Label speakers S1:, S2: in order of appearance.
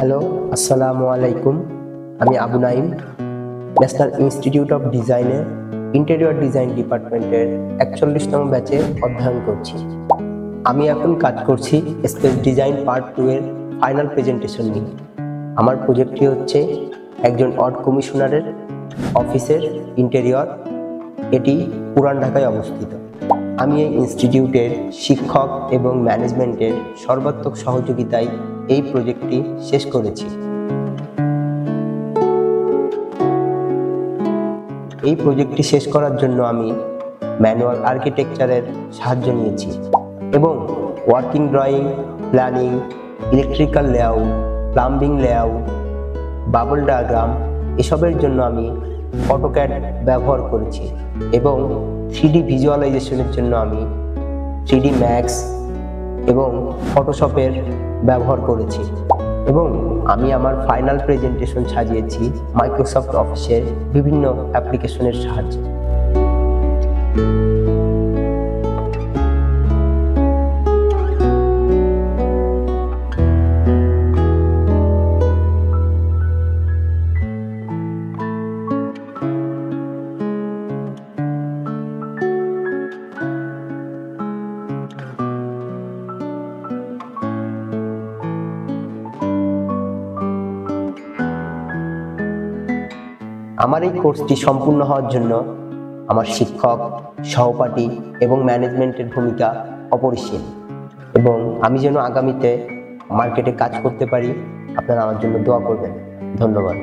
S1: Hello, আসসালামু আলাইকুম। আমি Abu Naim, national institute of ডিজাইনে ইন্টেরিয়র ডিজাইন ডিপার্টমেন্টের 41তম ব্যাচে অধ্যয়ন করছি। আমি এখন কাজ করছি স্পেস ডিজাইন পার্ট 2 এর ফাইনাল প্রেজেন্টেশন নিয়ে। আমার প্রজেক্টটি হচ্ছে একজন ওয়ার্ড কমিশনারের অফিসের ইন্টেরিয়র। এটি পুরান ঢাকায় অবস্থিত। আমি এই ইনস্টিটিউটের শিক্ষক এবং ম্যানেজমেন্টের সর্বাত্মক সহযোগিতায় এই প্রজেক্টটি শেষ করেছি। এই প্রজেক্টটি শেষ করার জন্য আমি ম্যানুয়াল আর্কিটেকচারের সাহায্য নিয়েছি এবং working drawing, planning, electrical layout, plumbing layout, bubble diagram এসবের জন্য আমি অটোক্যাড ব্যবহার করেছি এবং 3D ভিজুয়ালাইজেশনের জন্য আমি 3D ম্যাক্স এবং ফটোশপের ব্যবহার করেছি এবং আমি আমার ফাইনাল প্রেজেন্টেশন সাজিয়েছি মাইক্রোসফট অফিসের বিভিন্ন অ্যাপ্লিকেশনের সাহায্যে। আমার এই কোর্সটি সম্পূর্ণ হওয়ার জন্য আমার শিক্ষক, সহপাঠী এবং ম্যানেজমেন্টের ভূমিকা অপরিসীম এবং আমি যেন আগামীতে মার্কেটে কাজ করতে পারি, আপনারা আমার জন্য দোয়া করবেন। ধন্যবাদ।